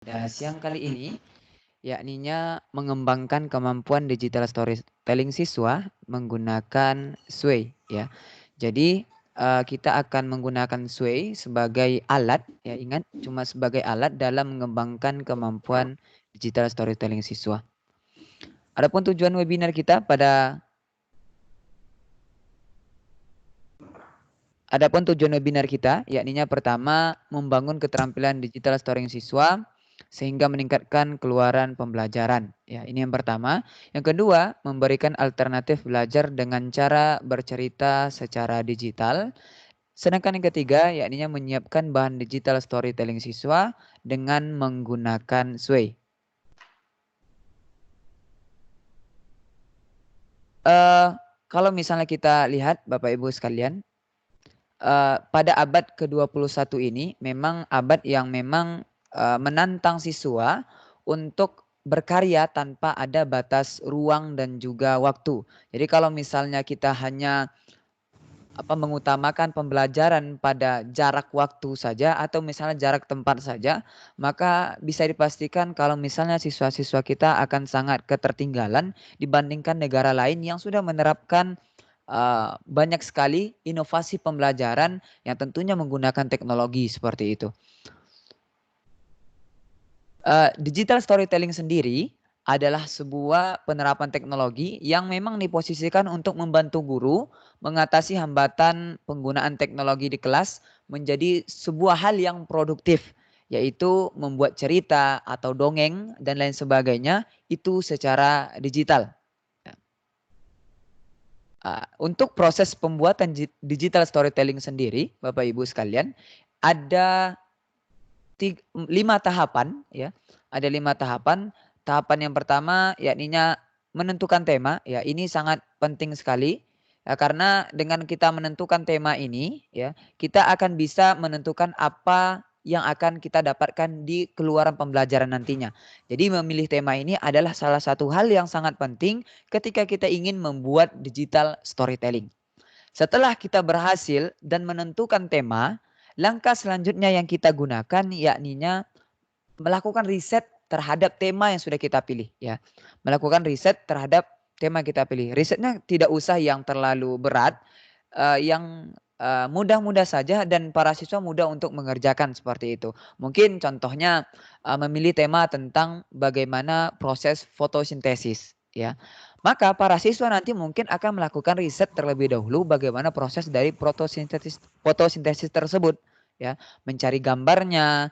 Pada siang kali ini, yakninya mengembangkan kemampuan digital storytelling siswa menggunakan Sway ya. Jadi kita akan menggunakan Sway sebagai alat ya, ingat cuma sebagai alat dalam mengembangkan kemampuan digital storytelling siswa. Adapun tujuan webinar kita yakninya pertama membangun keterampilan digital storytelling siswa sehingga meningkatkan keluaran pembelajaran. Ya, ini yang pertama. Yang kedua, memberikan alternatif belajar dengan cara bercerita secara digital. Sedangkan yang ketiga, yakninya menyiapkan bahan digital storytelling siswa dengan menggunakan Sway. Kalau misalnya kita lihat Bapak Ibu sekalian, pada abad ke-21 ini memang abad yang memang menantang siswa untuk berkarya tanpa ada batas ruang dan juga waktu. Jadi kalau misalnya kita hanya mengutamakan pembelajaran pada jarak waktu saja atau misalnya jarak tempat saja, maka bisa dipastikan kalau misalnya siswa-siswa kita akan sangat ketertinggalan dibandingkan negara lain yang sudah menerapkan banyak sekali inovasi pembelajaran yang tentunya menggunakan teknologi seperti itu. Digital storytelling sendiri adalah sebuah penerapan teknologi yang memang diposisikan untuk membantu guru mengatasi hambatan penggunaan teknologi di kelas menjadi sebuah hal yang produktif, yaitu membuat cerita atau dongeng dan lain sebagainya itu secara digital. Untuk proses pembuatan digital storytelling sendiri, Bapak Ibu sekalian, ada 5 tahapan ya. Ada 5 tahapan. Tahapan yang pertama yakninya menentukan tema, ya ini sangat penting sekali. Ya, karena dengan kita menentukan tema ini ya, kita akan bisa menentukan apa yang akan kita dapatkan di keluaran pembelajaran nantinya. Jadi memilih tema ini adalah salah satu hal yang sangat penting ketika kita ingin membuat digital storytelling. Setelah kita berhasil dan menentukan tema, langkah selanjutnya yang kita gunakan yakninya melakukan riset terhadap tema yang sudah kita pilih ya. Melakukan riset terhadap tema yang kita pilih. Risetnya tidak usah yang terlalu berat, yang mudah-mudah saja dan para siswa mudah untuk mengerjakan seperti itu. Mungkin contohnya memilih tema tentang bagaimana proses fotosintesis ya. Maka para siswa nanti mungkin akan melakukan riset terlebih dahulu bagaimana proses dari fotosintesis tersebut ya, mencari gambarnya,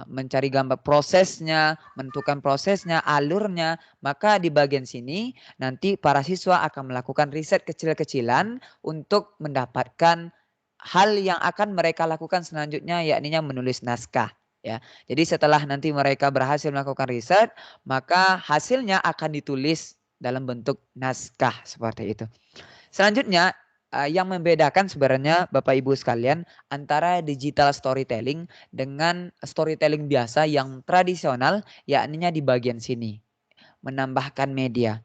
mencari gambar prosesnya, menentukan prosesnya, alurnya. Maka di bagian sini nanti para siswa akan melakukan riset kecil-kecilan untuk mendapatkan hal yang akan mereka lakukan selanjutnya yakninya menulis naskah ya. Jadi setelah nanti mereka berhasil melakukan riset, maka hasilnya akan ditulis dalam bentuk naskah seperti itu. Selanjutnya yang membedakan sebenarnya Bapak Ibu sekalian antara digital storytelling dengan storytelling biasa yang tradisional yakninya di bagian sini, menambahkan media.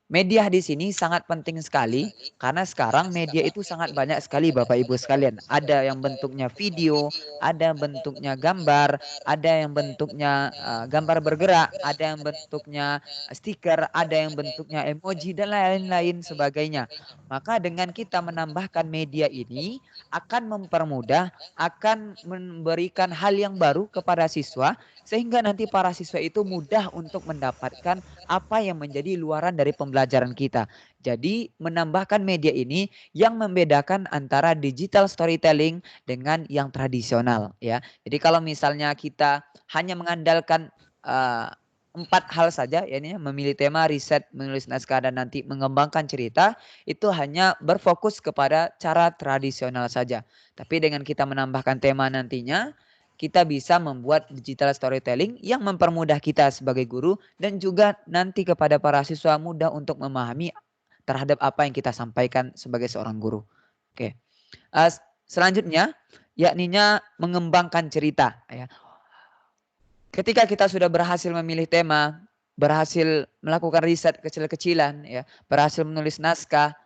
Media di sini sangat penting sekali karena sekarang media itu sangat banyak sekali Bapak Ibu sekalian. Ada yang bentuknya video, ada bentuknya gambar, ada yang bentuknya gambar bergerak, ada yang bentuknya stiker, ada yang bentuknya emoji dan lain-lain sebagainya. Maka dengan kita menambahkan media ini akan mempermudah, akan memberikan hal yang baru kepada siswa sehingga nanti para siswa itu mudah untuk mendapatkan apa yang menjadi luaran dari pembelajaran kita. Jadi menambahkan media ini yang membedakan antara digital storytelling dengan yang tradisional ya. Jadi kalau misalnya kita hanya mengandalkan 4 hal saja ya ini memilih tema, riset, menulis naskah dan nanti mengembangkan cerita itu hanya berfokus kepada cara tradisional saja. Tapi dengan kita menambahkan tema nantinya kita bisa membuat digital storytelling yang mempermudah kita sebagai guru dan juga nanti kepada para siswa mudah untuk memahami terhadap apa yang kita sampaikan sebagai seorang guru. Oke. Selanjutnya yakninya mengembangkan cerita ya. Ketika kita sudah berhasil memilih tema, berhasil melakukan riset kecil-kecilan ya, berhasil menulis naskah,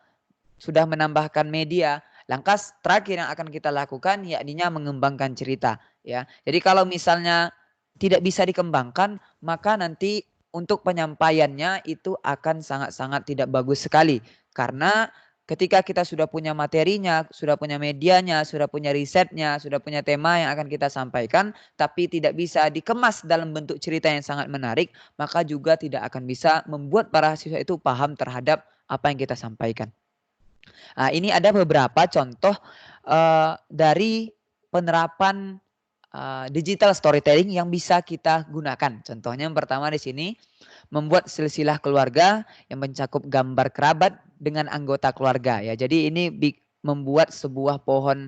sudah menambahkan media, langkah terakhir yang akan kita lakukan yakninya mengembangkan cerita ya. Jadi kalau misalnya tidak bisa dikembangkan, maka nanti untuk penyampaiannya itu akan sangat-sangat tidak bagus sekali. Karena ketika kita sudah punya materinya, sudah punya medianya, sudah punya risetnya, sudah punya tema yang akan kita sampaikan, tapi tidak bisa dikemas dalam bentuk cerita yang sangat menarik, maka juga tidak akan bisa membuat para siswa itu paham terhadap apa yang kita sampaikan. Nah, ini ada beberapa contoh dari penerapan digital storytelling yang bisa kita gunakan. Contohnya yang pertama di sini membuat silsilah keluarga yang mencakup gambar kerabat dengan anggota keluarga ya. Jadi ini membuat sebuah pohon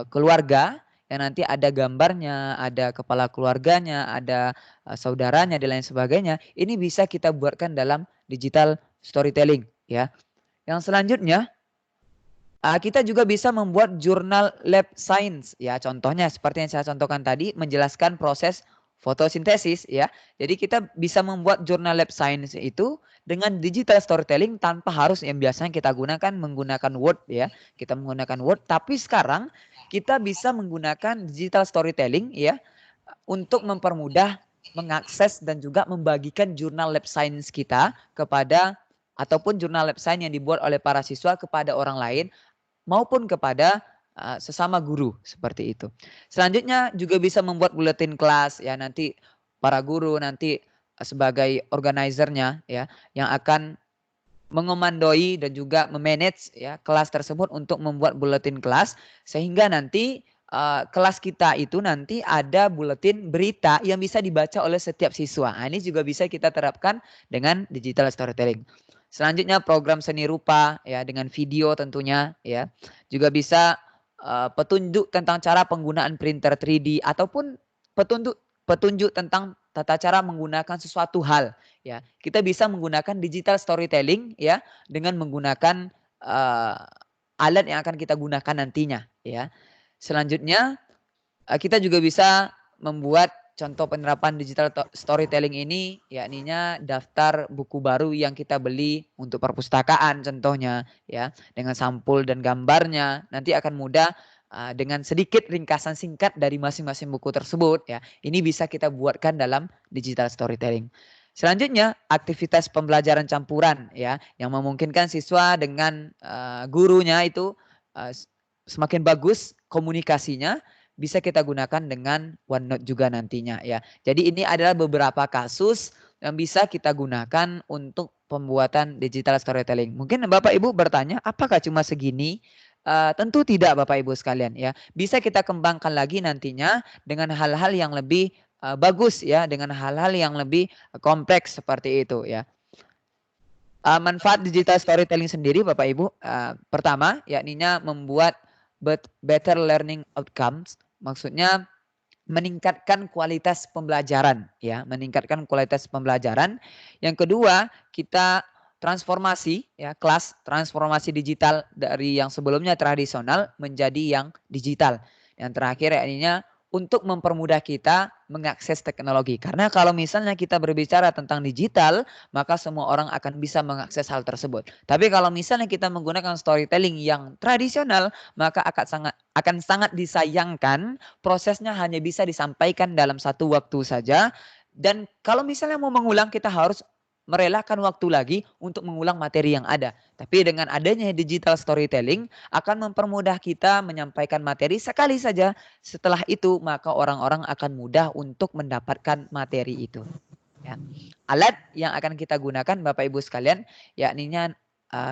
keluarga yang nanti ada gambarnya, ada kepala keluarganya, ada saudaranya dan lain sebagainya. Ini bisa kita buatkan dalam digital storytelling ya. Yang selanjutnya kita juga bisa membuat jurnal lab science ya. Contohnya seperti yang saya contohkan tadi menjelaskan proses fotosintesis ya. Jadi kita bisa membuat jurnal lab science itu dengan digital storytelling tanpa harus yang biasanya kita gunakan menggunakan Word ya. Kita menggunakan Word tapi sekarang kita bisa menggunakan digital storytelling ya untuk mempermudah mengakses dan juga membagikan jurnal lab science kita kepada ataupun jurnal lab science yang dibuat oleh para siswa kepada orang lain maupun kepada sesama guru seperti itu. Selanjutnya juga bisa membuat buletin kelas ya, nanti para guru nanti sebagai organizernya ya yang akan mengomandoi dan juga memanage ya kelas tersebut untuk membuat buletin kelas sehingga nanti kelas kita itu nanti ada buletin berita yang bisa dibaca oleh setiap siswa. Nah, ini juga bisa kita terapkan dengan digital storytelling. Selanjutnya program seni rupa ya dengan video tentunya ya. Juga bisa petunjuk tentang cara penggunaan printer 3D ataupun petunjuk tentang tata cara menggunakan sesuatu hal ya. Kita bisa menggunakan digital storytelling ya dengan menggunakan alat yang akan kita gunakan nantinya ya. Selanjutnya kita juga bisa membuat contoh penerapan digital storytelling ini yakninya daftar buku baru yang kita beli untuk perpustakaan contohnya ya dengan sampul dan gambarnya nanti akan mudah dengan sedikit ringkasan singkat dari masing-masing buku tersebut ya ini bisa kita buatkan dalam digital storytelling. Selanjutnya aktivitas pembelajaran campuran ya yang memungkinkan siswa dengan gurunya itu semakin bagus komunikasinya bisa kita gunakan dengan OneNote juga nantinya ya. Jadi ini adalah beberapa kasus yang bisa kita gunakan untuk pembuatan digital storytelling. Mungkin Bapak Ibu bertanya, apakah cuma segini? Tentu tidak Bapak Ibu sekalian ya. Bisa kita kembangkan lagi nantinya dengan hal-hal yang lebih bagus ya, dengan hal-hal yang lebih kompleks seperti itu ya. Manfaat digital storytelling sendiri Bapak Ibu, pertama yakninya membuat better learning outcomes. Maksudnya meningkatkan kualitas pembelajaran ya, meningkatkan kualitas pembelajaran. Yang kedua, kita transformasi ya, kelas transformasi digital dari yang sebelumnya tradisional menjadi yang digital. Yang terakhir yakninya untuk mempermudah kita mengakses teknologi. Karena kalau misalnya kita berbicara tentang digital, maka semua orang akan bisa mengakses hal tersebut. Tapi kalau misalnya kita menggunakan storytelling yang tradisional, maka akan sangat disayangkan prosesnya hanya bisa disampaikan dalam satu waktu saja. Dan kalau misalnya mau mengulang kita harus merelakan waktu lagi untuk mengulang materi yang ada. Tapi dengan adanya digital storytelling akan mempermudah kita menyampaikan materi sekali saja. Setelah itu maka orang-orang akan mudah untuk mendapatkan materi itu. Ya. Alat yang akan kita gunakan Bapak Ibu sekalian yakninya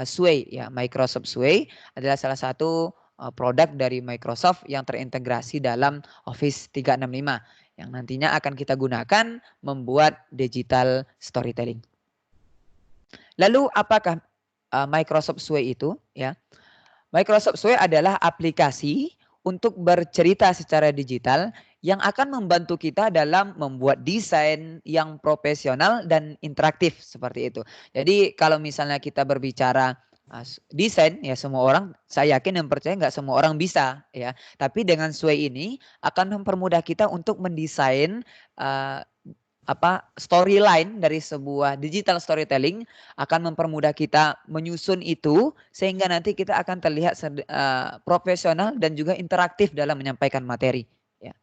Sway ya, Microsoft Sway adalah salah satu produk dari Microsoft yang terintegrasi dalam Office 365 yang nantinya akan kita gunakan membuat digital storytelling. Lalu apakah Microsoft Sway itu ya? Microsoft Sway adalah aplikasi untuk bercerita secara digital yang akan membantu kita dalam membuat desain yang profesional dan interaktif seperti itu. Jadi kalau misalnya kita berbicara desain ya semua orang, saya yakin dan percaya nggak semua orang bisa ya. Tapi dengan Sway ini akan mempermudah kita untuk mendesain storyline dari sebuah digital storytelling akan mempermudah kita menyusun itu sehingga nanti kita akan terlihat profesional dan juga interaktif dalam menyampaikan materi ya.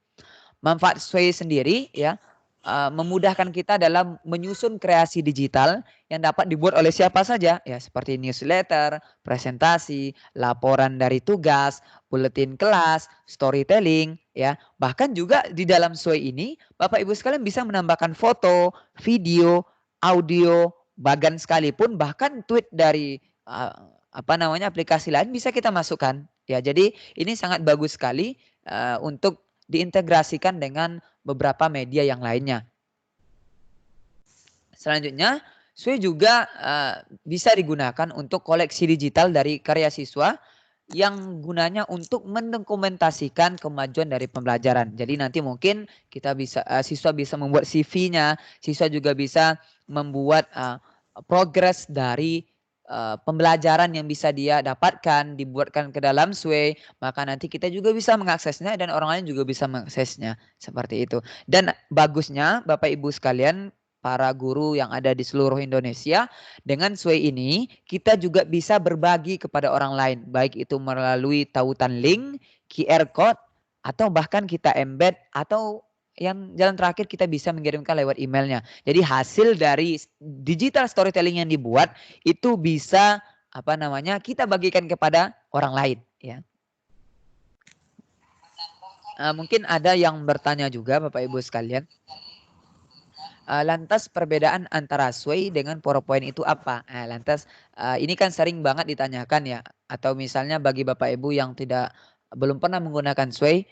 Manfaat Sway sendiri ya memudahkan kita dalam menyusun kreasi digital yang dapat dibuat oleh siapa saja, ya seperti newsletter, presentasi, laporan dari tugas, buletin kelas, storytelling, ya. Bahkan juga di dalam Sway ini, Bapak Ibu sekalian bisa menambahkan foto, video, audio, bagan sekalipun, bahkan tweet dari aplikasi lain bisa kita masukkan. Ya, jadi ini sangat bagus sekali untuk diintegrasikan dengan beberapa media yang lainnya. Selanjutnya, Sway juga bisa digunakan untuk koleksi digital dari karya siswa yang gunanya untuk mendokumentasikan kemajuan dari pembelajaran. Jadi nanti mungkin kita bisa siswa bisa membuat CV-nya, siswa juga bisa membuat progres dari pembelajaran yang bisa dia dapatkan, dibuatkan ke dalam Sway, maka nanti kita juga bisa mengaksesnya dan orang lain juga bisa mengaksesnya, seperti itu. Dan bagusnya Bapak Ibu sekalian, para guru yang ada di seluruh Indonesia, dengan Sway ini kita juga bisa berbagi kepada orang lain, baik itu melalui tautan link, QR code, atau bahkan kita embed, atau yang jalan terakhir kita bisa mengirimkan lewat emailnya. Jadi hasil dari digital storytelling yang dibuat itu bisa kita bagikan kepada orang lain, ya. Mungkin ada yang bertanya juga Bapak Ibu sekalian. Lantas perbedaan antara Sway dengan PowerPoint itu apa? Lantas ini kan sering banget ditanyakan ya. Atau misalnya bagi Bapak Ibu yang belum pernah menggunakan Sway,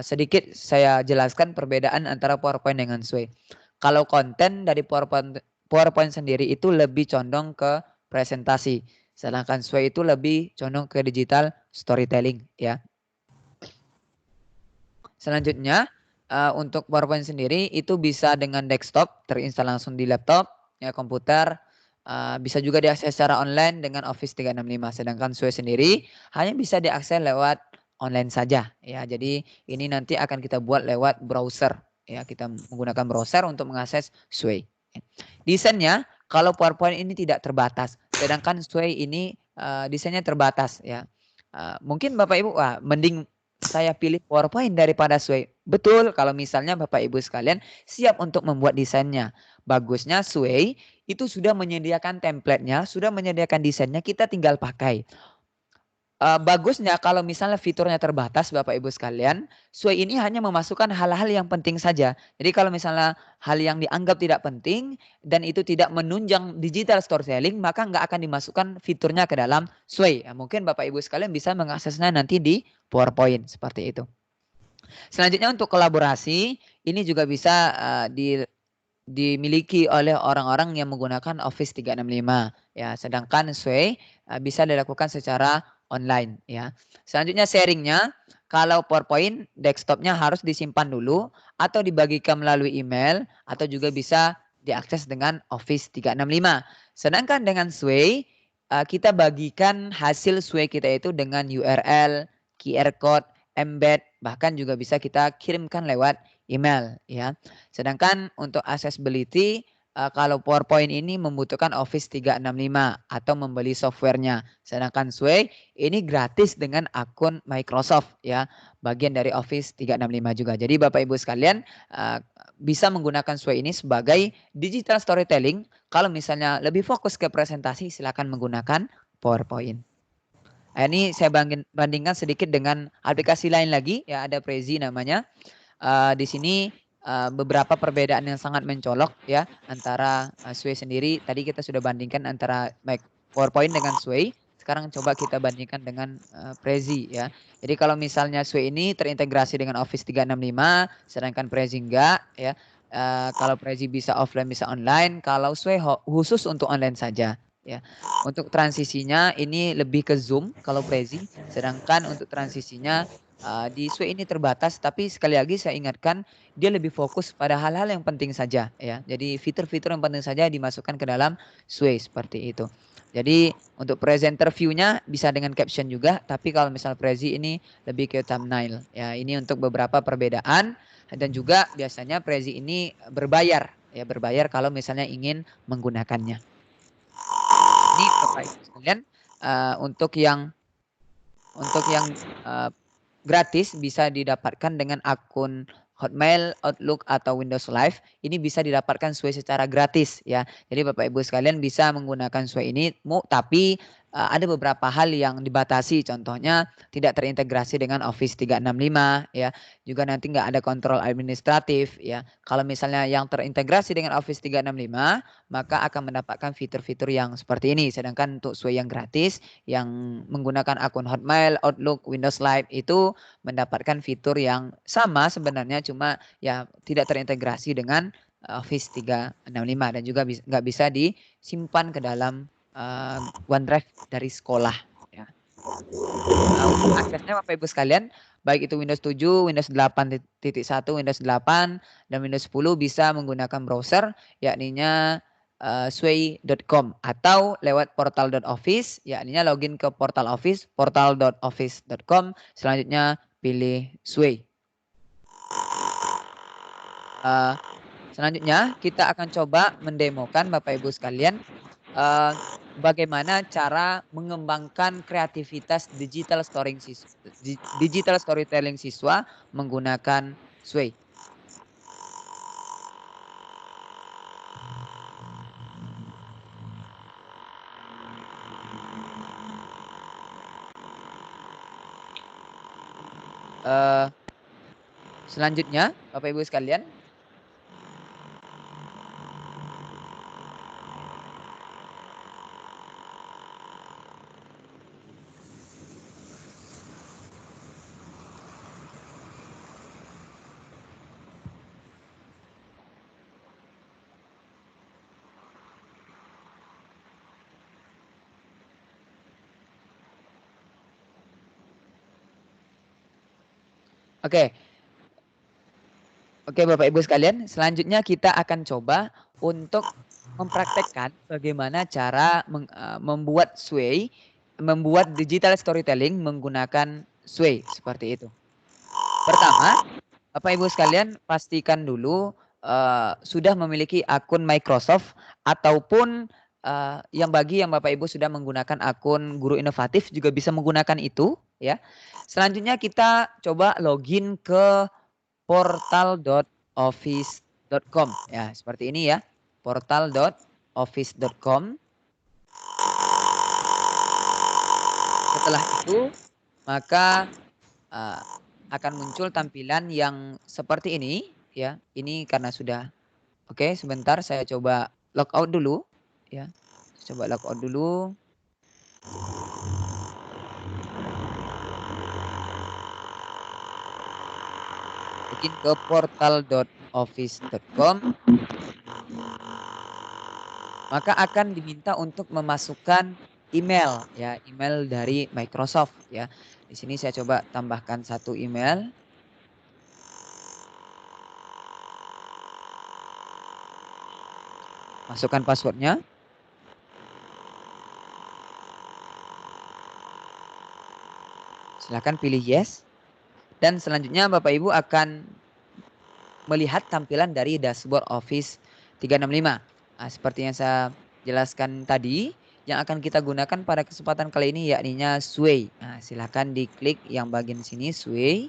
sedikit saya jelaskan perbedaan antara PowerPoint dengan Sway. Kalau konten dari PowerPoint sendiri itu lebih condong ke presentasi. Sedangkan Sway itu lebih condong ke digital storytelling, ya. Selanjutnya untuk PowerPoint sendiri itu bisa dengan desktop, terinstal langsung di laptop, ya komputer, bisa juga diakses secara online dengan Office 365. Sedangkan Sway sendiri hanya bisa diakses lewat online saja, ya. Jadi ini nanti akan kita buat lewat browser, ya. Kita menggunakan browser untuk mengakses Sway. Desainnya kalau PowerPoint ini tidak terbatas, sedangkan Sway ini desainnya terbatas, ya. Mungkin Bapak Ibu mending saya pilih PowerPoint daripada Sway. Betul, kalau misalnya Bapak Ibu sekalian siap untuk membuat desainnya. Bagusnya Sway itu sudah menyediakan template-nya, sudah menyediakan desainnya, kita tinggal pakai. Bagusnya kalau misalnya fiturnya terbatas Bapak Ibu sekalian, Sway ini hanya memasukkan hal-hal yang penting saja. Jadi kalau misalnya hal yang dianggap tidak penting dan itu tidak menunjang digital storytelling, maka nggak akan dimasukkan fiturnya ke dalam Sway. Mungkin Bapak Ibu sekalian bisa mengaksesnya nanti di PowerPoint seperti itu. Selanjutnya untuk kolaborasi, ini juga bisa dimiliki oleh orang-orang yang menggunakan Office 365, ya. Sedangkan Sway bisa dilakukan secara online, ya. Selanjutnya sharingnya, kalau PowerPoint desktopnya harus disimpan dulu atau dibagikan melalui email atau juga bisa diakses dengan Office 365. Sedangkan dengan Sway kita bagikan hasil Sway kita itu dengan URL, QR code, embed, bahkan juga bisa kita kirimkan lewat email, ya. Sedangkan untuk accessibility kalau PowerPoint ini membutuhkan Office 365 atau membeli softwarenya. Sedangkan Sway ini gratis dengan akun Microsoft, ya, bagian dari Office 365 juga. Jadi Bapak Ibu sekalian bisa menggunakan Sway ini sebagai digital storytelling. Kalau misalnya lebih fokus ke presentasi, silakan menggunakan PowerPoint. Ini saya bandingkan sedikit dengan aplikasi lain lagi, ya, ada Prezi namanya. Di sini beberapa perbedaan yang sangat mencolok, ya, antara Sway sendiri. Tadi kita sudah bandingkan antara PowerPoint dengan Sway. Sekarang coba kita bandingkan dengan Prezi, ya. Jadi kalau misalnya Sway ini terintegrasi dengan Office 365, sedangkan Prezi enggak, ya. Kalau Prezi bisa offline bisa online, kalau Sway khusus untuk online saja, ya. Untuk transisinya ini lebih ke Zoom kalau Prezi, sedangkan untuk transisinya di Sway ini terbatas, tapi sekali lagi saya ingatkan dia lebih fokus pada hal-hal yang penting saja, ya. Jadi fitur-fitur yang penting saja dimasukkan ke dalam Sway seperti itu. Jadi untuk presenter view-nya bisa dengan caption juga, tapi kalau misal Prezi ini lebih ke thumbnail, ya. Ini untuk beberapa perbedaan dan juga biasanya Prezi ini berbayar, ya, berbayar kalau misalnya ingin menggunakannya. Ini Bapak Ibu sekalian untuk yang gratis bisa didapatkan dengan akun Hotmail, Outlook atau Windows Live ini bisa didapatkan Sway secara gratis ya. Jadi Bapak Ibu sekalian bisa menggunakan Sway ini tapi ada beberapa hal yang dibatasi, contohnya tidak terintegrasi dengan Office 365 ya. Juga nanti nggak ada kontrol administratif ya. Kalau misalnya yang terintegrasi dengan Office 365 maka akan mendapatkan fitur-fitur yang seperti ini. Sedangkan untuk Sway yang gratis yang menggunakan akun Hotmail, Outlook, Windows Live itu mendapatkan fitur yang sama sebenarnya, cuma ya tidak terintegrasi dengan Office 365 dan juga nggak bisa disimpan ke dalam OneDrive dari sekolah ya. Untuk aksesnya Bapak Ibu sekalian, baik itu Windows 7, Windows 8.1, Windows 8 dan Windows 10 bisa menggunakan browser yakninya sway.com atau lewat portal.office, yakninya login ke portal Office, portal.office.com, selanjutnya pilih Sway. Selanjutnya kita akan coba mendemokan Bapak Ibu sekalian bagaimana cara mengembangkan kreativitas digital storytelling siswa menggunakan Sway. Selanjutnya Bapak Ibu sekalian, Oke Bapak Ibu sekalian, selanjutnya kita akan coba untuk mempraktekkan bagaimana cara membuat Sway, membuat digital storytelling menggunakan Sway seperti itu. Pertama, Bapak Ibu sekalian pastikan dulu sudah memiliki akun Microsoft ataupun yang bagi yang Bapak Ibu sudah menggunakan akun Guru Inovatif juga bisa menggunakan itu ya. Selanjutnya kita coba login ke portal.office.com ya, seperti ini ya. portal.office.com. Setelah itu maka akan muncul tampilan yang seperti ini ya. Ini karena sudah oke, sebentar saya coba logout dulu ya. Coba logout dulu. Login ke portal.office.com. Maka akan diminta untuk memasukkan email ya, email dari Microsoft ya. Di sini saya coba tambahkan satu email. Masukkan passwordnya. Silakan pilih yes. Dan selanjutnya Bapak Ibu akan melihat tampilan dari dashboard Office 365. Nah, seperti yang saya jelaskan tadi, yang akan kita gunakan pada kesempatan kali ini yakninya Sway. Nah, silakan diklik yang bagian sini Sway.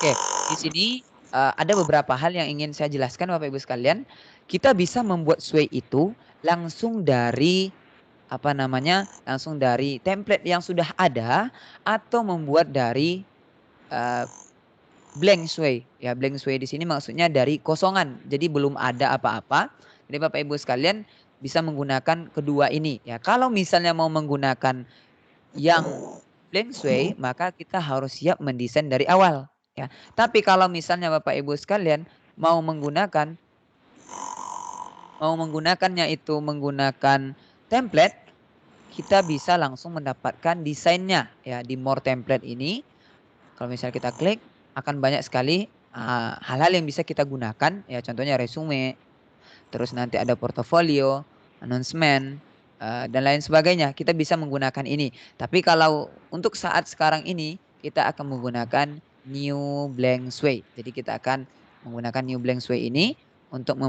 Oke, di sini ada beberapa hal yang ingin saya jelaskan Bapak Ibu sekalian. Kita bisa membuat Sway itu langsung dari langsung dari template yang sudah ada atau membuat dari blank Sway. Ya, blank Sway di sini maksudnya dari kosongan. Jadi belum ada apa-apa. Jadi Bapak Ibu sekalian bisa menggunakan kedua ini. Ya, kalau misalnya mau menggunakan yang blank Sway, maka kita harus siap mendesain dari awal. Ya, tapi kalau misalnya Bapak Ibu sekalian mau menggunakannya itu menggunakan template, kita bisa langsung mendapatkan desainnya ya di more template ini. Kalau misalnya kita klik, akan banyak sekali hal-hal yang bisa kita gunakan ya, contohnya resume, terus nanti ada portofolio, announcement dan lain sebagainya. Kita bisa menggunakan ini. Tapi kalau untuk saat sekarang ini kita akan menggunakan New Blank Sway. Jadi kita akan menggunakan New Blank Sway ini untuk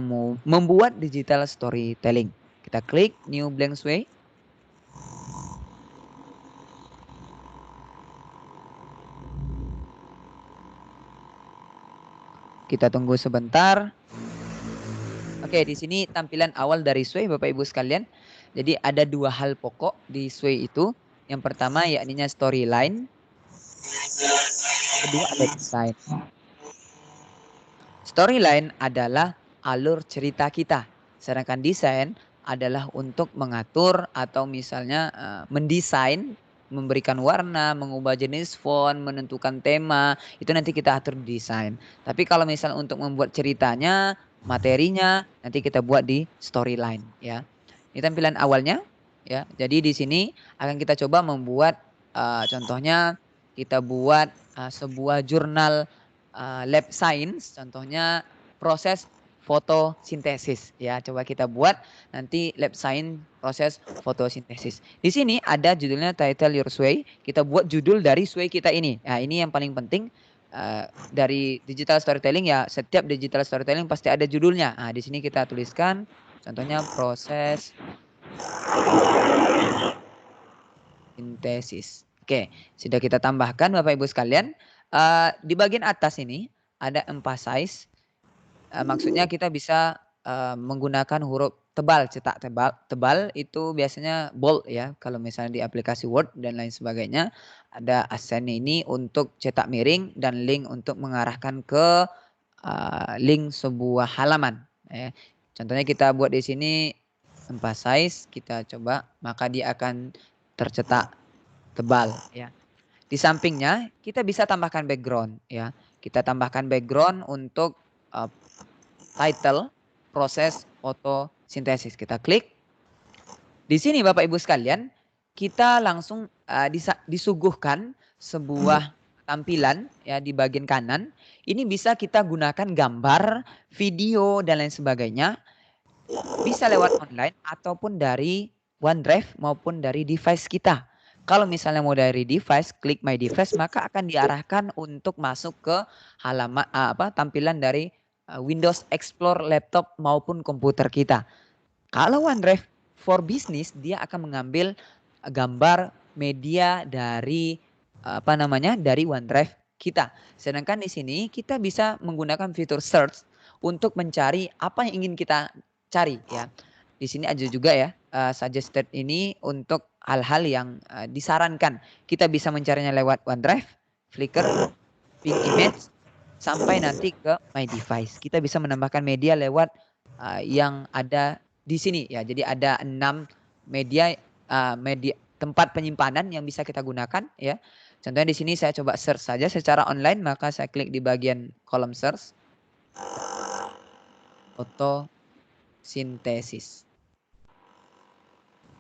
membuat digital storytelling. Kita klik New Blank Sway. kita tunggu sebentar. Oke, di sini tampilan awal dari Sway Bapak Ibu sekalian. Jadi ada dua hal pokok di Sway itu. Yang pertama yakni storyline. Yang kedua ada desain. Storyline adalah alur cerita kita. Sedangkan desain adalah untuk mengatur atau misalnya mendesain, memberikan warna, mengubah jenis font, menentukan tema, itu nanti kita atur di desain. Tapi kalau misalnya untuk membuat ceritanya, materinya nanti kita buat di storyline ya. Ini tampilan awalnya ya. Jadi di sini akan kita coba membuat contohnya kita buat sebuah jurnal lab science, contohnya proses fotosintesis ya. Coba kita buat nanti lab science proses fotosintesis. Di sini ada judulnya title your Sway. Kita buat judul dari Sway kita ini. Nah, ini yang paling penting dari digital storytelling ya. Setiap digital storytelling pasti ada judulnya. Nah, di sini kita tuliskan contohnya proses sintesis. Oke, sudah kita tambahkan Bapak Ibu sekalian. Di bagian atas ini ada emphasize. Maksudnya kita bisa menggunakan huruf tebal, cetak tebal itu biasanya bold ya. Kalau misalnya di aplikasi Word dan lain sebagainya, ada accent ini untuk cetak miring dan link untuk mengarahkan ke link sebuah halaman. Ya. Contohnya kita buat di sini emphasize, kita coba, maka dia akan tercetak tebal ya. Di sampingnya kita bisa tambahkan background ya. Kita tambahkan background untuk title proses fotosintesis. Kita klik. Di sini Bapak Ibu sekalian, kita langsung disuguhkan sebuah tampilan ya di bagian kanan. Ini bisa kita gunakan gambar, video dan lain sebagainya. Bisa lewat online ataupun dari OneDrive maupun dari device kita. Kalau misalnya mau dari device, klik My Device, maka akan diarahkan untuk masuk ke halaman tampilan dari Windows Explorer laptop maupun komputer kita. Kalau OneDrive for Business, dia akan mengambil gambar media dari dari OneDrive kita. Sedangkan di sini kita bisa menggunakan fitur search untuk mencari apa yang ingin kita cari ya. Di sini ada juga ya suggested ini untuk hal-hal yang disarankan. Kita bisa mencarinya lewat OneDrive, Flickr, Ping Image, sampai nanti ke My Device. Kita bisa menambahkan media lewat yang ada di sini ya. Jadi ada 6 media tempat penyimpanan yang bisa kita gunakan ya. Contohnya di sini saya coba search saja secara online, maka saya klik di bagian kolom search. Fotosintesis.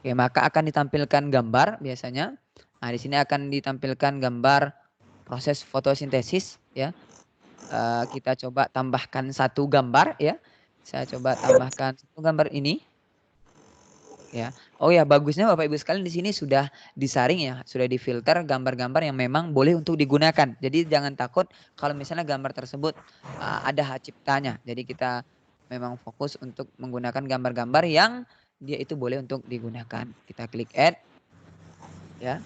Oke, maka akan ditampilkan gambar biasanya. Nah, di sini akan ditampilkan gambar proses fotosintesis ya. Kita coba tambahkan satu gambar ya. Saya coba tambahkan satu gambar ini. Ya. Oh ya, bagusnya Bapak Ibu sekalian di sini sudah disaring ya, sudah difilter gambar-gambar yang memang boleh untuk digunakan. Jadi jangan takut kalau misalnya gambar tersebut ada hak ciptanya. Jadi kita memang fokus untuk menggunakan gambar-gambar yang dia itu boleh untuk digunakan. Kita klik add. Ya.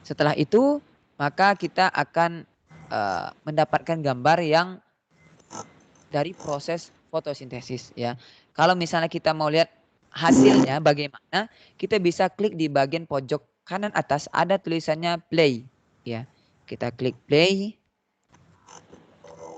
Setelah itu maka kita akan mendapatkan gambar yang dari proses fotosintesis ya. Kalau misalnya kita mau lihat hasilnya bagaimana, kita bisa klik di bagian pojok kanan atas ada tulisannya play ya. Kita klik play.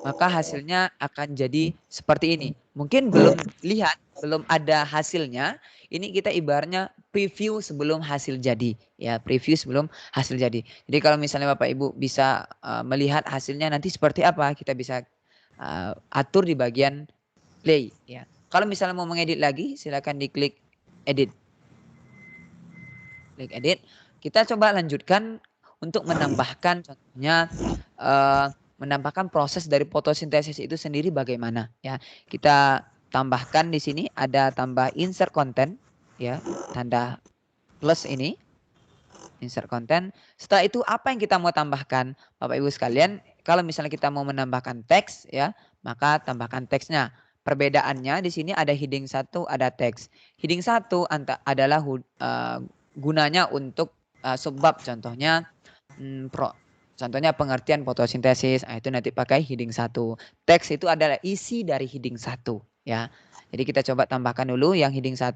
Maka hasilnya akan jadi seperti ini. Mungkin belum lihat, belum ada hasilnya. Ini kita ibaratnya preview sebelum hasil jadi. Ya, preview sebelum hasil jadi. Jadi kalau misalnya Bapak Ibu bisa melihat hasilnya nanti seperti apa, kita bisa atur di bagian play. Ya. Kalau misalnya mau mengedit lagi, silakan diklik edit. Klik edit. Kita coba lanjutkan untuk menambahkan contohnya menambahkan proses dari fotosintesis itu sendiri bagaimana ya. Kita tambahkan di sini ada tambah insert content ya, tanda plus ini. Insert content. Setelah itu apa yang kita mau tambahkan Bapak Ibu sekalian? Kalau misalnya kita mau menambahkan teks ya, maka tambahkan teksnya. Perbedaannya di sini ada heading 1, ada teks. Heading 1 adalah gunanya untuk subbab contohnya Contohnya pengertian fotosintesis, nah itu nanti pakai heading 1. Teks itu adalah isi dari heading 1 ya. Jadi kita coba tambahkan dulu yang heading 1.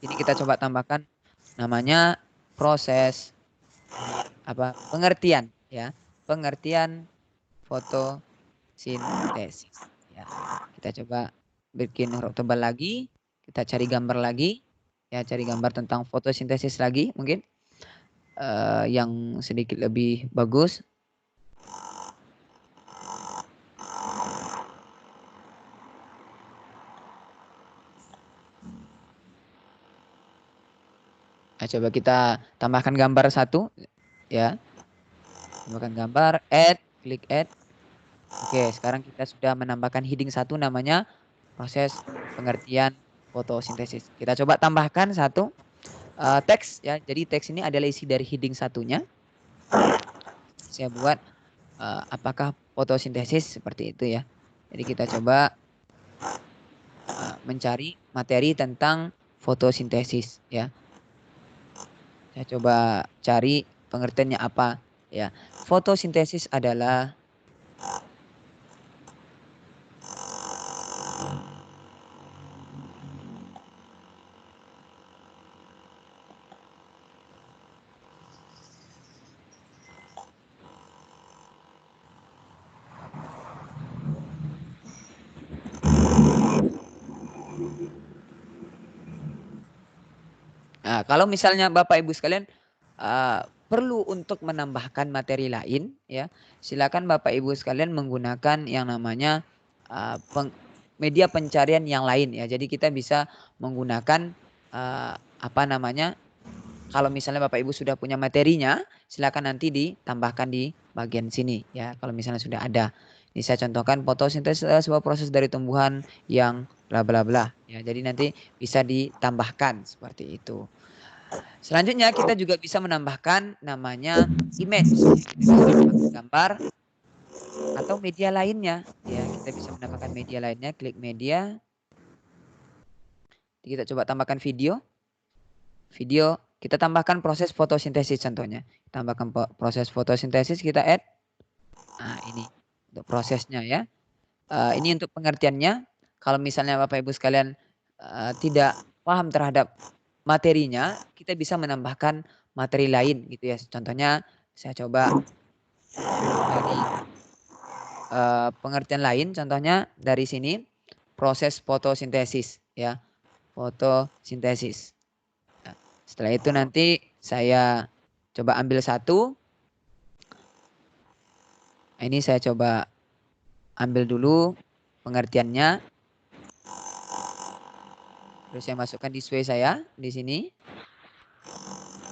Ini kita coba tambahkan namanya proses pengertian ya. Pengertian fotosintesis ya. Kita coba bikin huruf tebal lagi, kita cari gambar lagi ya, cari gambar tentang fotosintesis lagi mungkin yang sedikit lebih bagus. Nah, coba kita tambahkan gambar 1 ya. Tambahkan gambar, add, klik add. Oke, sekarang kita sudah menambahkan heading 1 namanya proses pengertian fotosintesis. Kita coba tambahkan satu teks ya. Jadi teks ini adalah isi dari heading 1-nya. Saya buat apakah fotosintesis seperti itu ya. Jadi kita coba mencari materi tentang fotosintesis ya. Saya coba cari pengertiannya apa ya. Fotosintesis adalah Nah, kalau misalnya Bapak Ibu sekalian perlu untuk menambahkan materi lain ya, silakan Bapak Ibu sekalian menggunakan yang namanya media pencarian yang lain ya. Jadi kita bisa menggunakan apa namanya? Kalau misalnya Bapak Ibu sudah punya materinya, silakan nanti ditambahkan di bagian sini ya. Kalau misalnya sudah ada. Ini saya contohkan fotosintesis adalah sebuah proses dari tumbuhan yang bla bla bla ya. Jadi nanti bisa ditambahkan seperti itu. Selanjutnya kita juga bisa menambahkan namanya image. Kita bisa menambahkan gambar atau media lainnya. Ya, kita bisa menambahkan media lainnya. Klik media. Kita coba tambahkan video. Video kita tambahkan proses fotosintesis contohnya. Tambahkan proses fotosintesis kita add. Nah ini untuk prosesnya ya. Ini untuk pengertiannya. Kalau misalnya Bapak Ibu sekalian tidak paham terhadap materinya, kita bisa menambahkan materi lain gitu ya. Contohnya saya coba dari pengertian lain, contohnya dari sini proses fotosintesis ya, fotosintesis. Nah, setelah itu nanti saya coba ambil satu. Ini saya coba ambil dulu pengertiannya. Terus saya masukkan di sway saya di sini.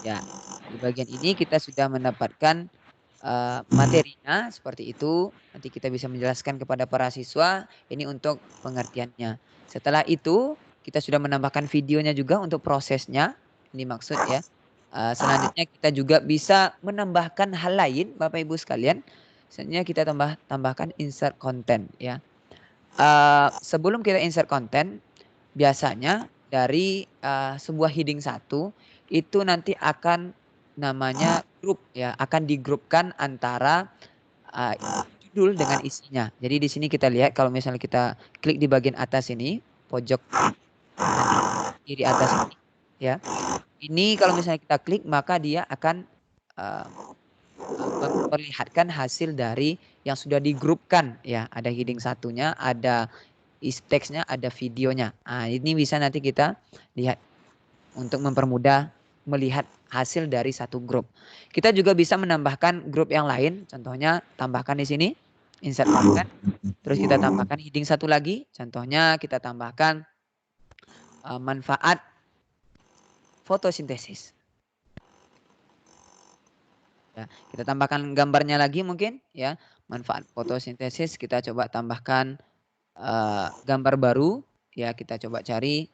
Ya, di bagian ini kita sudah mendapatkan materinya seperti itu. Nanti kita bisa menjelaskan kepada para siswa ini untuk pengertiannya. Setelah itu kita sudah menambahkan videonya juga untuk prosesnya. Ini maksud ya. Selanjutnya kita juga bisa menambahkan hal lain Bapak Ibu sekalian. Selanjutnya kita tambahkan insert content ya. Sebelum kita insert content, biasanya dari sebuah heading 1 itu nanti akan namanya grup ya, akan digrupkan antara judul dengan isinya. Jadi di sini kita lihat kalau misalnya kita klik di bagian atas ini, pojok kiri atas ini ya. Ini kalau misalnya kita klik maka dia akan memperlihatkan hasil dari yang sudah digrupkan ya. Ada heading satunya, ada teksnya, ada videonya. Nah, ini bisa nanti kita lihat untuk mempermudah melihat hasil dari satu grup. Kita juga bisa menambahkan grup yang lain. Contohnya tambahkan di sini insert content. Terus kita tambahkan heading satu lagi. Contohnya kita tambahkan manfaat fotosintesis. Ya, kita tambahkan gambarnya lagi mungkin ya. Manfaat fotosintesis kita coba tambahkan gambar baru ya, kita coba cari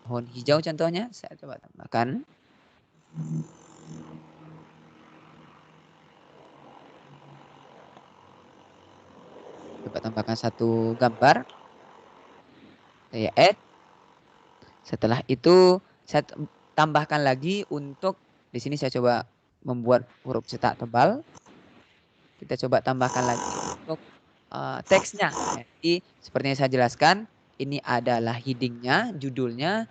pohon hijau contohnya, saya coba tambahkan. Coba tambahkan satu gambar. Saya add. Setelah itu saya tambahkan lagi untuk di sini saya coba membuat huruf cetak tebal. Kita coba tambahkan lagi untuk teksnya. Jadi seperti yang saya jelaskan, ini adalah headingnya, judulnya,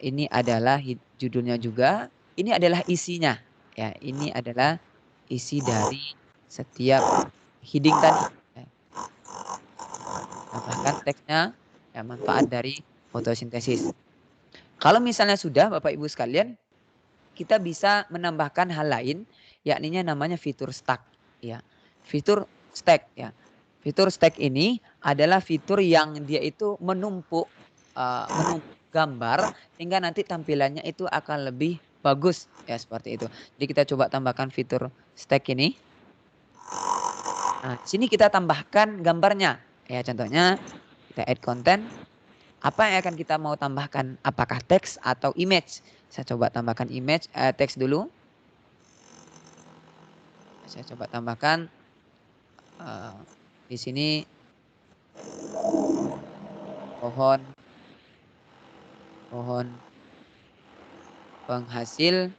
ini adalah judulnya juga, ini adalah isinya. Ya, ini adalah isi dari setiap heading tadi. Ya. Tambahkan teksnya, ya, manfaat dari fotosintesis. Kalau misalnya sudah, Bapak Ibu sekalian, kita bisa menambahkan hal lain, yakni namanya fitur stack. Ya, fitur stack. Ya, fitur stack ini adalah fitur yang dia itu menumpuk gambar sehingga nanti tampilannya itu akan lebih bagus. Ya, seperti itu. Jadi kita coba tambahkan fitur stack ini. Nah, di sini kita tambahkan gambarnya. Ya, contohnya kita add content. Apa yang akan kita mau tambahkan? Apakah teks atau image? Saya coba tambahkan image, teks dulu. Saya coba tambahkan di sini pohon penghasil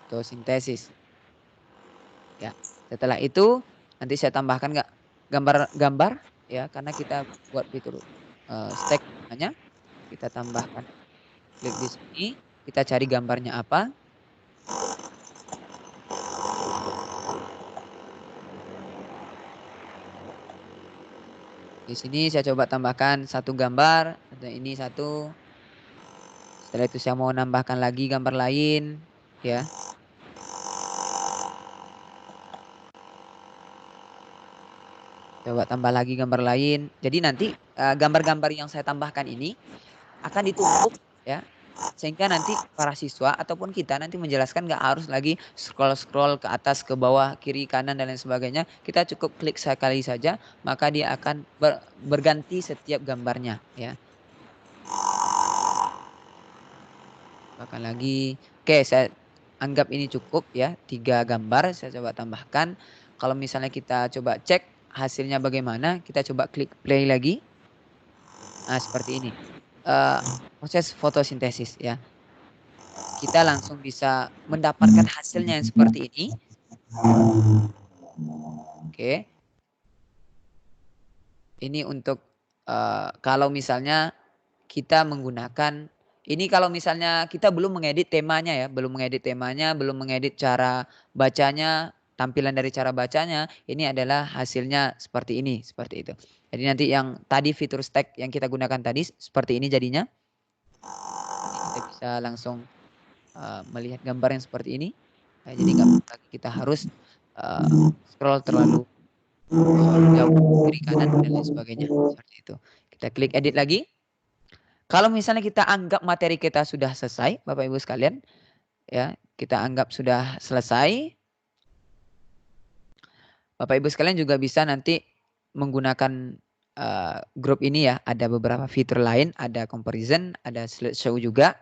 fotosintesis. Ya, setelah itu nanti saya tambahkan nggak gambar-gambar ya, karena kita buat fitur stack namanya. Kita tambahkan, klik di sini, kita cari gambarnya apa. Di sini saya coba tambahkan satu gambar, ada ini satu. Setelah itu saya mau nambahkan lagi gambar lain, ya. Coba tambah lagi gambar lain. Jadi nanti gambar-gambar yang saya tambahkan ini akan ditumpuk, ya, sehingga nanti para siswa ataupun kita nanti menjelaskan nggak harus lagi scroll ke atas, ke bawah, kiri, kanan dan lain sebagainya. Kita cukup klik sekali saja, maka dia akan berganti setiap gambarnya, ya. Bahkan lagi, oke, saya anggap ini cukup ya, 3 gambar saya coba tambahkan. Kalau misalnya kita coba cek hasilnya bagaimana, kita coba klik play lagi. Nah, seperti ini. Proses fotosintesis ya. Kita langsung bisa mendapatkan hasilnya yang seperti ini. Oke. Ini untuk kalau misalnya kita menggunakan ini, kalau misalnya kita belum mengedit temanya ya, belum mengedit cara bacanya, tampilan dari cara bacanya, ini adalah hasilnya seperti ini, seperti itu. Jadi nanti yang tadi fitur stack yang kita gunakan tadi seperti ini jadinya. Kita bisa langsung melihat gambar yang seperti ini. Nah, jadi nggak perlu lagi kita harus scroll terlalu jauh kiri kanan dan lain sebagainya, seperti itu. Kita klik edit lagi. Kalau misalnya kita anggap materi kita sudah selesai, Bapak Ibu sekalian, ya, kita anggap sudah selesai. Bapak Ibu sekalian juga bisa nanti menggunakan grup ini ya, ada beberapa fitur lain, ada comparison, ada slideshow juga.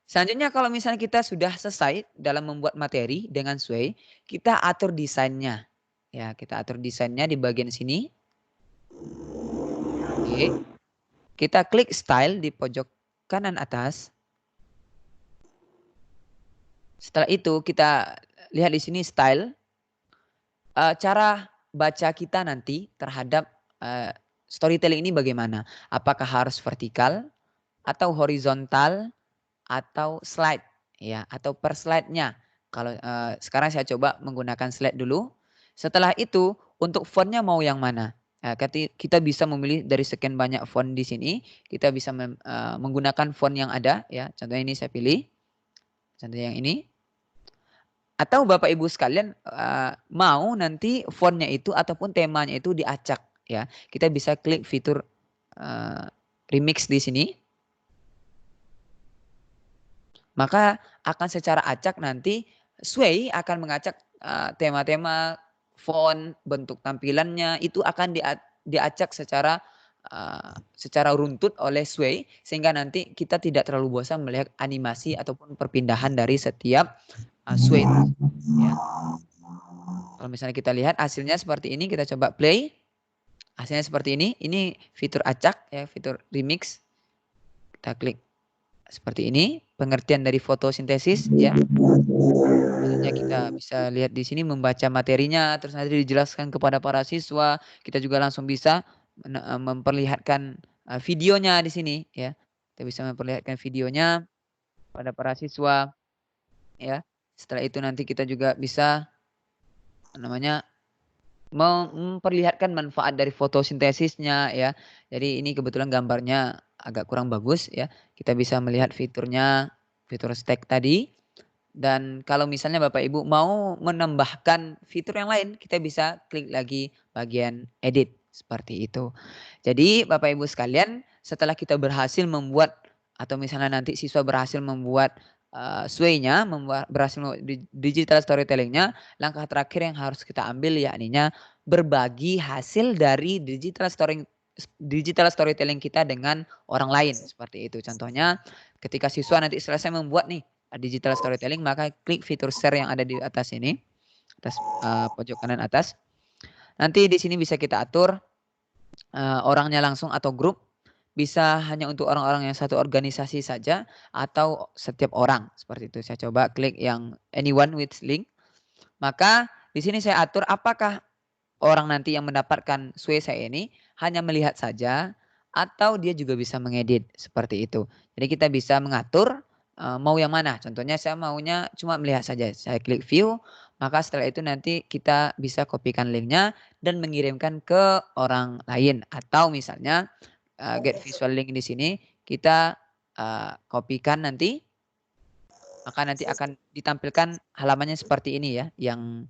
Selanjutnya kalau misalnya kita sudah selesai dalam membuat materi dengan Sway, kita atur desainnya. Ya, kita atur desainnya di bagian sini. Oke. Kita klik style di pojok kanan atas. Setelah itu kita lihat di sini style. Cara baca kita nanti terhadap storytelling ini bagaimana? Apakah harus vertikal atau horizontal atau slide, ya, atau per slide-nya? Kalau sekarang saya coba menggunakan slide dulu. Setelah itu untuk fontnya mau yang mana? Kita bisa memilih dari sekian banyak font di sini. Kita bisa menggunakan font yang ada, ya. Contohnya ini saya pilih. Contoh yang ini. Atau Bapak Ibu sekalian mau nanti fontnya itu ataupun temanya itu diacak, ya. Kita bisa klik fitur remix di sini. Maka akan secara acak nanti Sway akan mengacak tema-tema, font, bentuk tampilannya itu akan diacak secara runtut oleh Sway, sehingga nanti kita tidak terlalu bosan melihat animasi ataupun perpindahan dari setiap Sway. Ya. Kalau misalnya kita lihat hasilnya seperti ini, kita coba play. Hasilnya seperti ini. Ini fitur acak ya, fitur remix. Kita klik seperti ini, pengertian dari fotosintesis ya. Misalnya kita bisa lihat di sini membaca materinya, terus nanti dijelaskan kepada para siswa. Kita juga langsung bisa memperlihatkan videonya di sini ya. Kita bisa memperlihatkan videonya pada para siswa ya. Setelah itu nanti kita juga bisa memperlihatkan manfaat dari fotosintesisnya ya. Jadi ini kebetulan gambarnya agak kurang bagus ya. Kita bisa melihat fiturnya, fitur stack tadi. Dan kalau misalnya Bapak Ibu mau menambahkan fitur yang lain, kita bisa klik lagi bagian edit seperti itu. Jadi Bapak Ibu sekalian, setelah kita berhasil membuat atau misalnya nanti siswa berhasil membuat sway-nya, berhasil digital storytelling-nya, langkah terakhir yang harus kita ambil yakninya berbagi hasil dari digital storytelling kita dengan orang lain seperti itu. Contohnya ketika siswa nanti selesai membuat nih digital storytelling, maka klik fitur share yang ada di atas ini, atas pojok kanan atas. Nanti di sini bisa kita atur orangnya langsung atau grup, bisa hanya untuk orang-orang yang satu organisasi saja atau setiap orang seperti itu. Saya coba klik yang anyone with link. Maka di sini saya atur apakah orang nanti yang mendapatkan sway saya ini hanya melihat saja atau dia juga bisa mengedit seperti itu. Jadi kita bisa mengatur mau yang mana. Contohnya saya maunya cuma melihat saja. Saya klik view, maka setelah itu nanti kita bisa kopikan linknya dan mengirimkan ke orang lain. Atau misalnya get visual link di sini kita kopikan nanti, maka nanti akan ditampilkan halamannya seperti ini ya, yang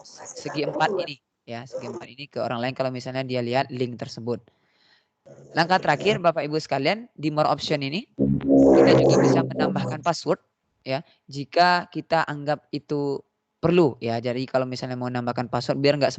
segi 4 ini ya, segi 4 ini ke orang lain kalau misalnya dia lihat link tersebut. Langkah terakhir Bapak Ibu sekalian, di more option ini kita juga bisa menambahkan password ya, jika kita anggap itu perlu ya. Jadi kalau misalnya mau menambahkan password biar nggak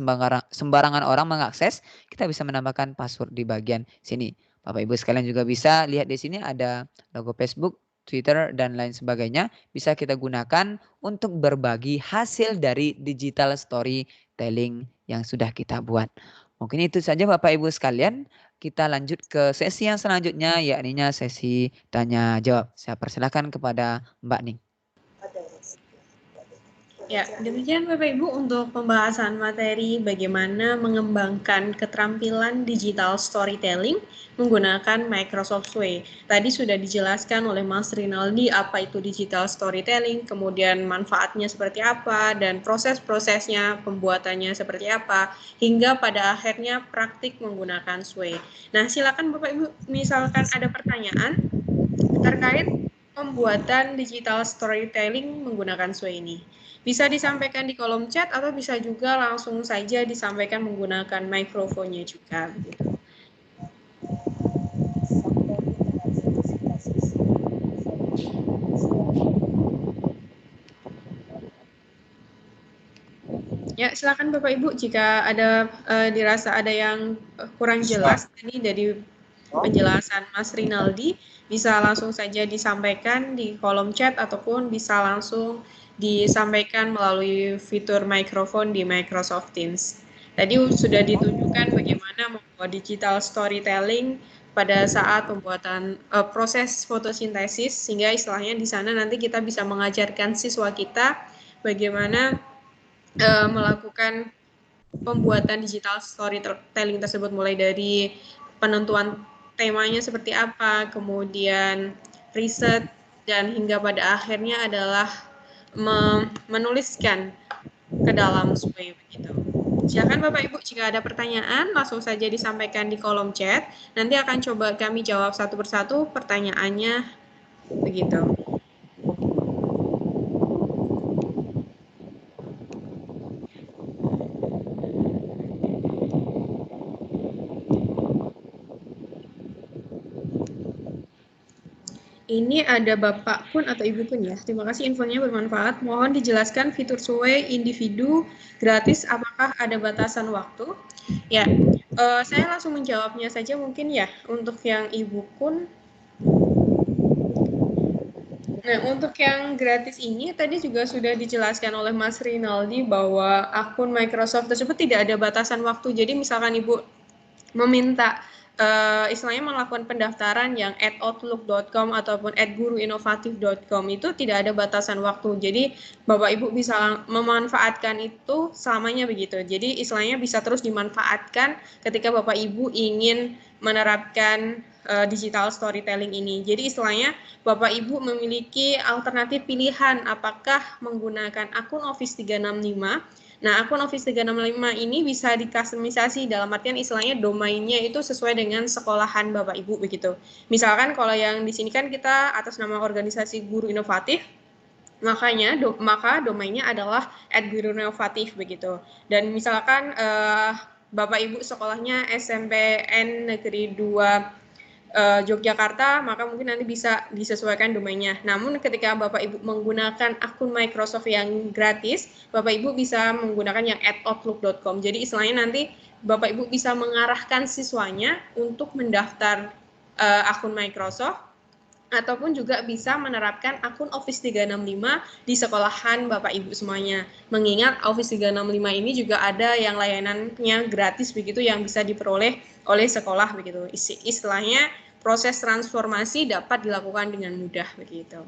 sembarangan orang mengakses, kita bisa menambahkan password di bagian sini. Bapak Ibu sekalian juga bisa lihat di sini ada logo Facebook, Twitter dan lain sebagainya, bisa kita gunakan untuk berbagi hasil dari digital storytelling yang sudah kita buat. Mungkin itu saja Bapak Ibu sekalian. Kita lanjut ke sesi yang selanjutnya, yakni sesi tanya jawab. Saya persilakan kepada Mbak Ning. Ya, demikian Bapak Ibu untuk pembahasan materi bagaimana mengembangkan keterampilan digital storytelling menggunakan Microsoft Sway. Tadi sudah dijelaskan oleh Mas Rinaldi apa itu digital storytelling, kemudian manfaatnya seperti apa, dan proses-prosesnya, pembuatannya seperti apa, hingga pada akhirnya praktik menggunakan Sway. Nah, silakan Bapak Ibu, misalkan ada pertanyaan terkait pembuatan digital storytelling menggunakan Sway ini. Bisa disampaikan di kolom chat atau bisa juga langsung saja disampaikan menggunakan mikrofonnya juga. Begitu. Ya, silakan Bapak Ibu jika ada dirasa ada yang kurang jelas tadi dari penjelasan Mas Rinaldi, bisa langsung saja disampaikan di kolom chat ataupun bisa langsung disampaikan melalui fitur mikrofon di Microsoft Teams. Tadi sudah ditunjukkan bagaimana membuat digital storytelling pada saat pembuatan proses fotosintesis, sehingga istilahnya di sana nanti kita bisa mengajarkan siswa kita bagaimana melakukan pembuatan digital storytelling tersebut, mulai dari penentuan temanya seperti apa, kemudian riset, dan hingga pada akhirnya adalah menuliskan ke dalam Sway begitu. Silakan Bapak Ibu jika ada pertanyaan langsung saja disampaikan di kolom chat. Nanti akan coba kami jawab satu persatu pertanyaannya begitu. Ini ada Bapak Kun atau Ibu Kun ya. Terima kasih infonya bermanfaat. Mohon dijelaskan fitur Sway individu gratis apakah ada batasan waktu? Ya, saya langsung menjawabnya saja mungkin ya untuk yang Ibu Kun. Nah, untuk yang gratis ini tadi juga sudah dijelaskan oleh Mas Rinaldi bahwa akun Microsoft tersebut tidak ada batasan waktu. Jadi misalkan Ibu meminta istilahnya melakukan pendaftaran yang @outlook.com ataupun @guruinovatif.com itu tidak ada batasan waktu. Jadi Bapak Ibu bisa memanfaatkan itu selamanya begitu. Jadi istilahnya bisa terus dimanfaatkan ketika Bapak Ibu ingin menerapkan digital storytelling ini. Jadi istilahnya Bapak Ibu memiliki alternatif pilihan apakah menggunakan akun Office 365. Nah, akun Office 365 ini bisa dikustomisasi dalam artian istilahnya domainnya itu sesuai dengan sekolahan Bapak Ibu begitu. Misalkan kalau yang di sini kan kita atas nama organisasi Guru Inovatif, maka domainnya adalah @guruinovatif begitu. Dan misalkan Bapak Ibu sekolahnya SMPN Negeri 2 Yogyakarta, maka mungkin nanti bisa disesuaikan domainnya. Namun ketika Bapak Ibu menggunakan akun Microsoft yang gratis, Bapak Ibu bisa menggunakan yang @outlook.com. Jadi istilahnya nanti Bapak Ibu bisa mengarahkan siswanya untuk mendaftar akun Microsoft ataupun juga bisa menerapkan akun Office 365 di sekolahan Bapak Ibu semuanya. Mengingat Office 365 ini juga ada yang layanannya gratis begitu yang bisa diperoleh oleh sekolah begitu. Istilahnya proses transformasi dapat dilakukan dengan mudah begitu.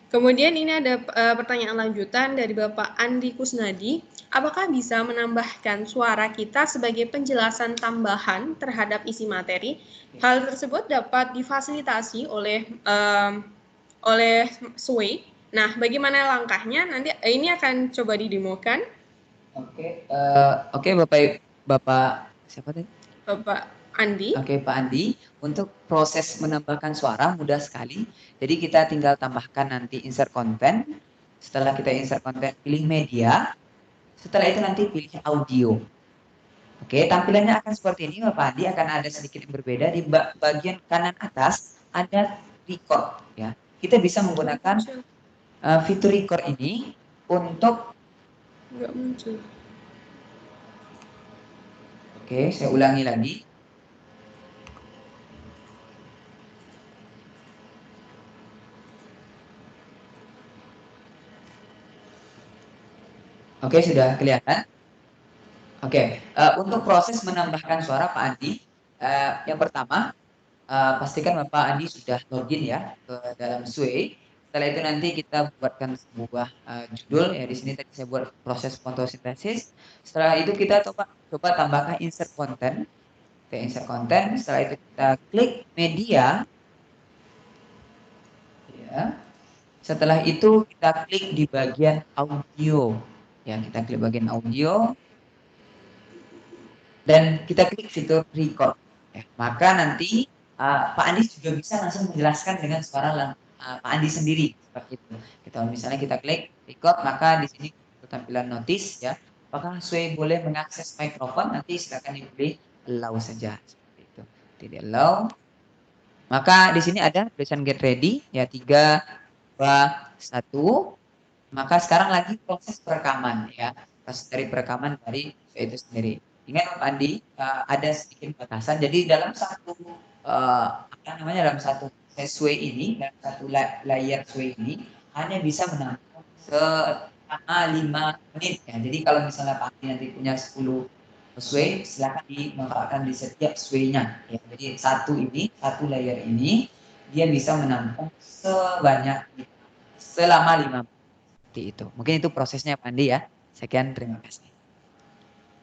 Kemudian ini ada pertanyaan lanjutan dari Bapak Andi Kusnadi. Apakah bisa menambahkan suara kita sebagai penjelasan tambahan terhadap isi materi? Hal tersebut dapat difasilitasi oleh Sway. Nah, bagaimana langkahnya? Nanti ini akan coba didemokan. Oke, Bapak siapa tadi? Bapak Andi. Oke, Pak Andi, untuk proses menambahkan suara mudah sekali. Jadi kita tinggal tambahkan nanti insert konten. Setelah kita insert konten, pilih media. Setelah itu nanti pilih audio. Oke, tampilannya akan seperti ini, Bapak Andi. Akan ada sedikit yang berbeda. Di bagian kanan atas ada record. Ya, kita bisa menggunakan fitur record ini untuk. Nggak muncul. Oke, saya ulangi lagi. Oke, sudah kelihatan. Oke, untuk proses menambahkan suara Pak Andi, yang pertama pastikan Bapak Andi sudah login ya ke dalam Sway. Setelah itu nanti kita buatkan sebuah judul ya, di sini tadi saya buat proses fotosintesis. Setelah itu kita coba tambahkan insert konten. Oke, insert konten. Setelah itu kita klik media. Ya. Setelah itu kita klik di bagian audio. Ya, kita klik bagian audio dan kita klik fitur record. Ya, maka nanti Pak Andi juga bisa langsung menjelaskan dengan suara Pak Andi sendiri seperti itu. Kita misalnya kita klik record, maka di sini tampilan notice ya. Apakah Sway boleh mengakses mikrofon? Nanti silakan dipilih allow saja seperti itu. Tidak allow. Maka di sini ada tulisan get ready ya 3, 2, 1. Maka sekarang lagi proses perekaman ya. Proses dari perekaman dari itu sendiri. Ingat Pak Andi, ada sedikit batasan. Jadi dalam satu dalam satu sway ini, dalam satu layer sway ini hanya bisa menampung selama 5 menit ya. Jadi kalau misalnya Pak Andi nanti punya 10 sway, silakan dimanfaatkan di setiap sway-nya ya. Jadi satu layer ini dia bisa menampung selama 5 menit. Seperti itu. Mungkin itu prosesnya Pak Andi ya. Sekian, terima kasih.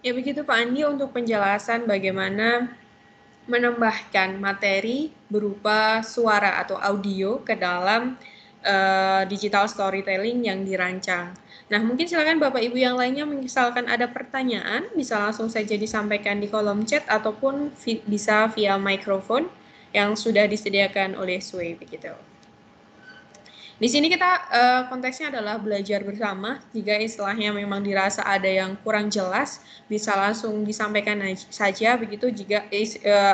Ya begitu Pak Andi untuk penjelasan bagaimana menambahkan materi berupa suara atau audio ke dalam digital storytelling yang dirancang. Nah, mungkin silakan Bapak Ibu yang lainnya misalkan ada pertanyaan, bisa langsung saja disampaikan di kolom chat ataupun bisa via mikrofon yang sudah disediakan oleh Sway begitu. Di sini kita konteksnya adalah belajar bersama. Jika istilahnya memang dirasa ada yang kurang jelas, bisa langsung disampaikan saja begitu jika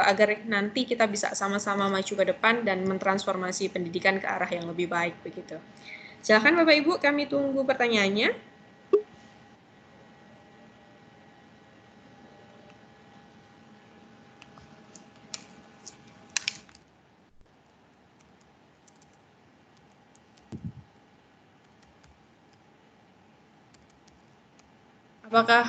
agar nanti kita bisa sama-sama maju ke depan dan mentransformasi pendidikan ke arah yang lebih baik begitu. Silakan Bapak Ibu, kami tunggu pertanyaannya. Apakah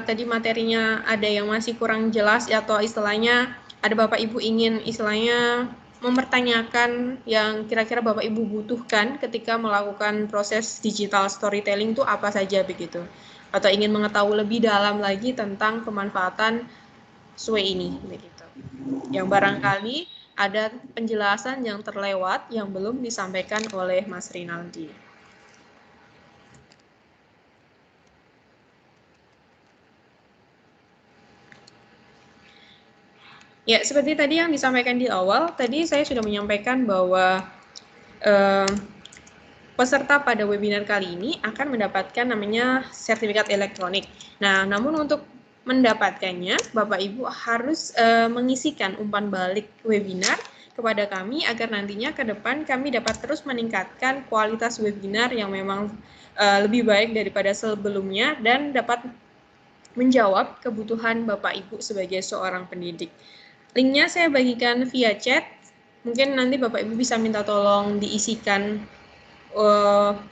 tadi materinya ada yang masih kurang jelas atau istilahnya ada Bapak Ibu ingin istilahnya mempertanyakan yang kira-kira Bapak Ibu butuhkan ketika melakukan proses digital storytelling itu apa saja begitu? Atau ingin mengetahui lebih dalam lagi tentang pemanfaatan SWE ini begitu. Yang barangkali ada penjelasan yang terlewat yang belum disampaikan oleh Mas Rinaldi. Ya, seperti tadi yang disampaikan di awal, tadi saya sudah menyampaikan bahwa peserta pada webinar kali ini akan mendapatkan namanya sertifikat elektronik. Nah, namun untuk mendapatkannya, Bapak Ibu harus mengisikan umpan balik webinar kepada kami agar nantinya ke depan kami dapat terus meningkatkan kualitas webinar yang memang lebih baik daripada sebelumnya dan dapat menjawab kebutuhan Bapak Ibu sebagai seorang pendidik. Linknya saya bagikan via chat. Mungkin nanti Bapak Ibu bisa minta tolong diisikan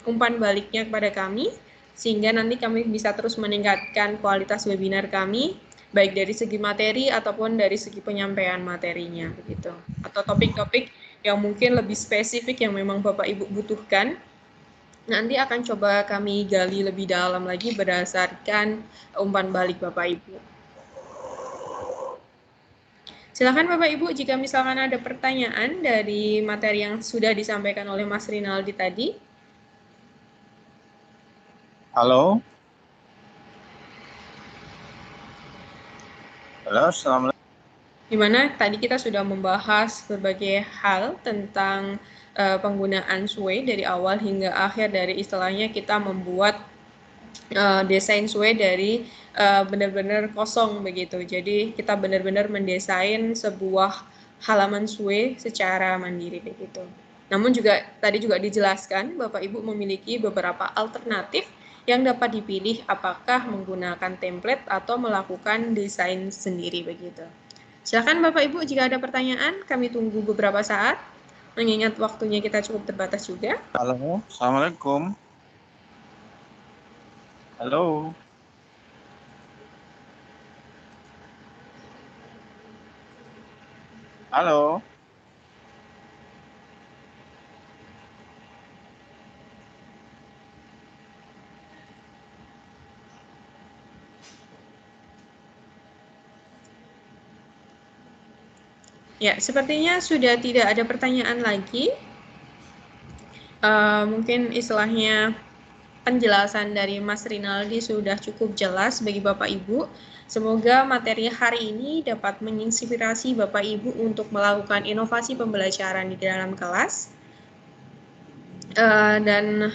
umpan baliknya kepada kami, sehingga nanti kami bisa terus meningkatkan kualitas webinar kami, baik dari segi materi ataupun dari segi penyampaian materinya, begitu. Atau topik-topik yang mungkin lebih spesifik yang memang Bapak Ibu butuhkan, nanti akan coba kami gali lebih dalam lagi berdasarkan umpan balik Bapak Ibu. Silakan Bapak Ibu jika misalkan ada pertanyaan dari materi yang sudah disampaikan oleh Mas Rinaldi tadi. Halo. Halo, assalamualaikum. Di mana tadi kita sudah membahas berbagai hal tentang penggunaan SWE dari awal hingga akhir, dari istilahnya kita membuat desain SWE dari benar-benar kosong begitu. Jadi kita benar-benar mendesain sebuah halaman SWE secara mandiri begitu. Namun juga tadi juga dijelaskan Bapak Ibu memiliki beberapa alternatif yang dapat dipilih apakah menggunakan template atau melakukan desain sendiri begitu. Silakan Bapak Ibu jika ada pertanyaan, kami tunggu beberapa saat. Mengingat waktunya kita cukup terbatas juga. Halo, assalamualaikum. Halo. Halo. Ya, sepertinya sudah tidak ada pertanyaan lagi. Mungkin istilahnya penjelasan dari Mas Rinaldi sudah cukup jelas bagi Bapak Ibu. Semoga materi hari ini dapat menginspirasi Bapak Ibu untuk melakukan inovasi pembelajaran di dalam kelas. Dan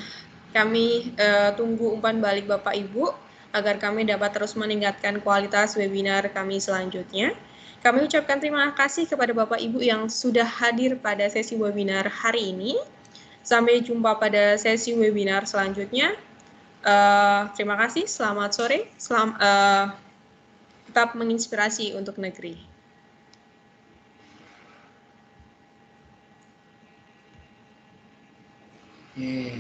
kami tunggu umpan balik Bapak Ibu agar kami dapat terus meningkatkan kualitas webinar kami selanjutnya. Kami ucapkan terima kasih kepada Bapak Ibu yang sudah hadir pada sesi webinar hari ini. Sampai jumpa pada sesi webinar selanjutnya. Terima kasih, selamat sore, tetap menginspirasi untuk negeri.